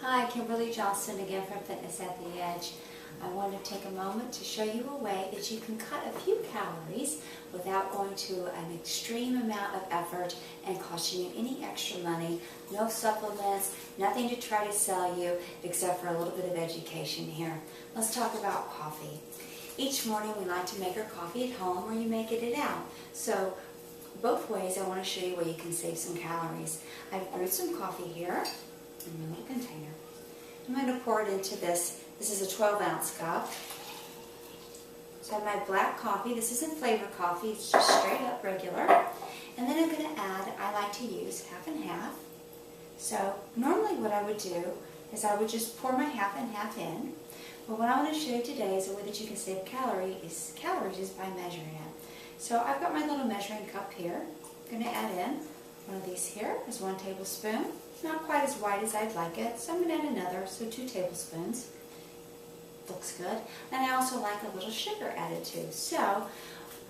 Hi, Kimberly Johnston again from Fitness at the Edge. I want to take a moment to show you a way that you can cut a few calories without going to an extreme amount of effort and costing you any extra money, no supplements, nothing to try to sell you except for a little bit of education here. Let's talk about coffee. Each morning we like to make our coffee at home or you may get it out. So both ways I want to show you where you can save some calories. I've brewed some coffee here in a little container. I'm going to pour it into this. This is a 12-ounce cup. So I have my black coffee. This isn't flavored coffee. It's just straight up regular. And then I'm going to add, I like to use half and half. So normally what I would do is I would just pour my half and half in. But what I want to show you today is a way that you can save calories is by measuring it. So I've got my little measuring cup here. I'm going to add in one of these here is 1 tablespoon. Not quite as wide as I'd like it, so I'm going to add another, so 2 tablespoons. Looks good. And I also like a little sugar added too. So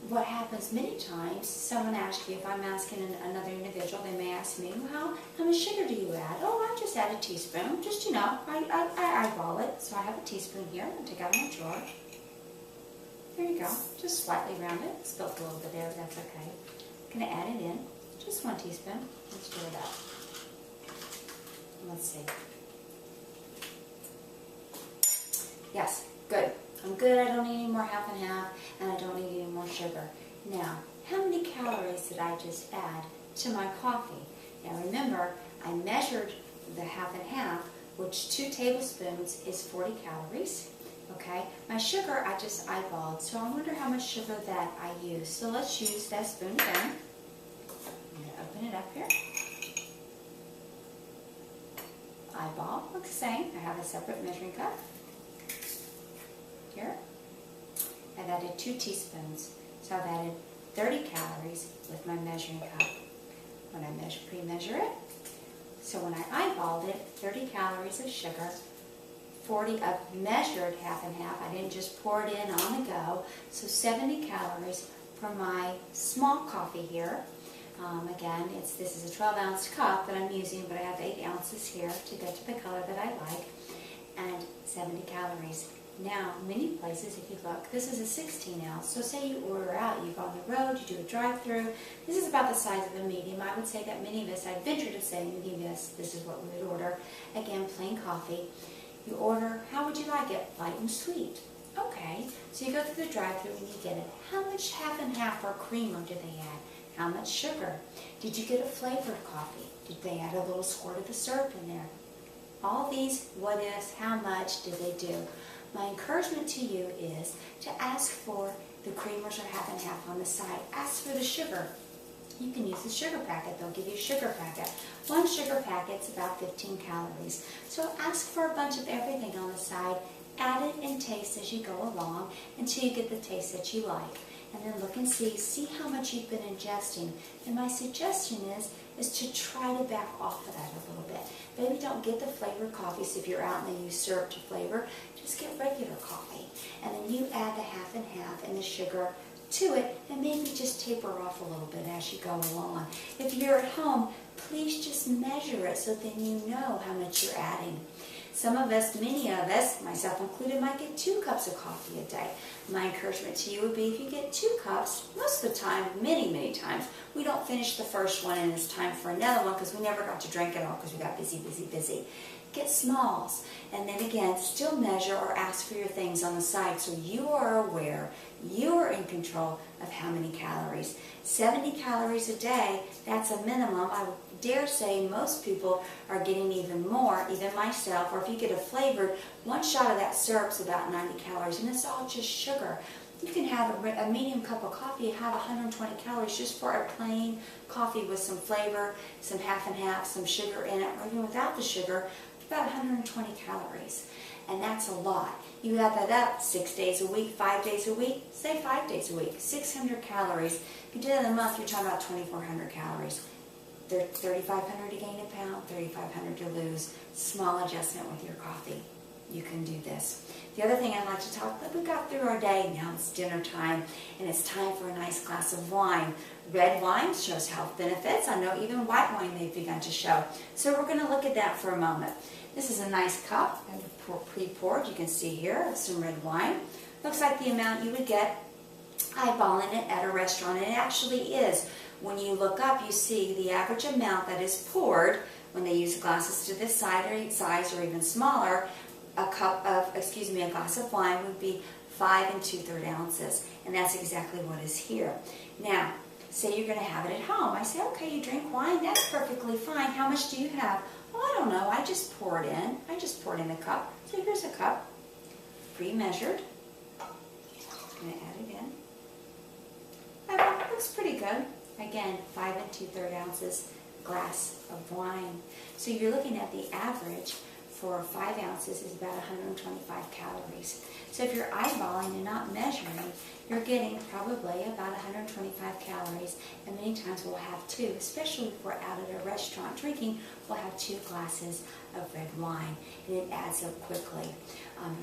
what happens many times, someone asks you, if I'm asking another individual, they may ask me, well, how much sugar do you add? Oh, I just add a teaspoon. Just, I eyeball it. So I have a teaspoon here. I'll take out my drawer. There you go. Just slightly round it. Spilled a little bit there, but that's okay. I'm going to add it in. Just 1 teaspoon. Let's stir it up. Let's see. Yes, good. I'm good. I don't need any more half and half, and I don't need any more sugar. Now, how many calories did I just add to my coffee? Now remember, I measured the half and half, which 2 tablespoons is 40 calories. Okay, my sugar I just eyeballed, so I wonder how much sugar that I use. So let's use that spoon again. I'm going to open it up here. Eyeball, looks the same. I have a separate measuring cup. Here. I've added 2 teaspoons. So I've added 30 calories with my measuring cup. When I pre-measure it, so when I eyeballed it, 30 calories of sugar, 40 of measured half and half. I didn't just pour it in on the go. So 70 calories for my small coffee here. Again, this is a 12-ounce cup that I'm using, but I have 8 ounces here to get to the color that I like, and 70 calories. Now, many places, if you look, this is a 16-ounce. So say you order out, you go on the road, you do a drive-through. This is about the size of a medium. I would say that many of us, I'd venture to say many of us, this is what we would order. Again, plain coffee. You order, how would you like it? Light and sweet. Okay, so you go through the drive-through and you get it. How much half and half or creamer do they add? How much sugar? Did you get a flavored coffee? Did they add a little squirt of the syrup in there? All these what ifs, how much did they do? My encouragement to you is to ask for the creamers or half and half on the side. Ask for the sugar. You can use the sugar packet. They'll give you a sugar packet. 1 sugar packet's about 15 calories. So ask for a bunch of everything on the side. Add it and taste as you go along until you get the taste that you like. And then look and see how much you've been ingesting. And my suggestion is to try to back off of that a little bit. Maybe don't get the flavored coffees if you're out and they use syrup to flavor. Just get regular coffee. And then you add the half and half and the sugar to it, and maybe just taper off a little bit as you go along. If you're at home, please just measure it so then you know how much you're adding. Some of us, many of us, myself included, might get 2 cups of coffee a day. My encouragement to you would be if you get 2 cups, most of the time, many times, we don't finish the first one and it's time for another one because we never got to drink it all because we got busy. Get smalls, and then again, still measure or ask for your things on the side so you are aware, you are in control of how many calories. 70 calories a day, that's a minimum. I would dare say most people are getting even more, even myself, or if you get a flavored, 1 shot of that syrup's about 90 calories, and it's all just sugar. You can have a medium cup of coffee and have 120 calories just for a plain coffee with some flavor, some half and half, some sugar in it, or even without the sugar, about 120 calories. And that's a lot. You add that up 6 days a week, 5 days a week, say 5 days a week, 600 calories. If you do that in a month, you're talking about 2,400 calories. 3,500 to gain a pound, 3,500 to lose. Small adjustment with your coffee. you can do this. The other thing I'd like to talk about, we got through our day, now it's dinner time, and it's time for a nice glass of wine. Red wine shows health benefits. I know even white wine they've begun to show. So we're going to look at that for a moment. This is a nice cup, pre-poured, you can see here, some red wine. Looks like the amount you would get eyeballing it at a restaurant, and it actually is. When you look up, you see the average amount that is poured when they use glasses to this size or even smaller. A glass of wine would be 5 2/3 ounces, and that's exactly what is here. Now, say you're going to have it at home. I say, okay, you drink wine, that's perfectly fine. How much do you have? Well, I don't know, I just pour it in. I just poured in a cup. So here's a cup, pre-measured. I'm going to add it in. That looks pretty good. Again, 5 2/3 ounces glass of wine. So you're looking at the average for 5 ounces is about 125 calories. So if you're eyeballing and not measuring, you're getting probably about 125 calories, and many times we'll have 2, especially if we're out at a restaurant drinking, we'll have 2 glasses of red wine, and it adds up quickly.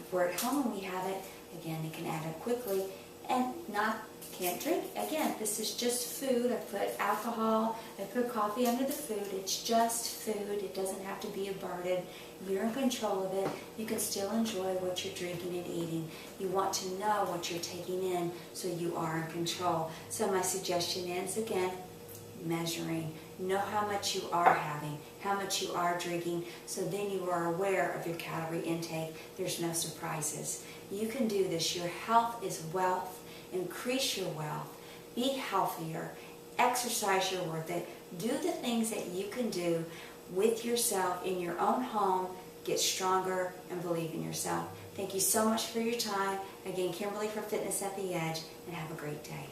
If we're at home and we have it, again, it can add up quickly, and can't drink. Again, this is just food. I put alcohol, I put coffee under the food. It's just food. It doesn't have to be a burden. You're in control of it. You can still enjoy what you're drinking and eating. You want to know what you're taking in so you are in control. So my suggestion is, again, measuring. Know how much you are having, how much you are drinking, so then you are aware of your calorie intake. There's no surprises. You can do this. Your health is wealth. Increase your wealth. Be healthier. Exercise your worth. Do the things that you can do with yourself in your own home. Get stronger and believe in yourself. Thank you so much for your time. Again, Kimberly for Fitness at the Edge, and have a great day.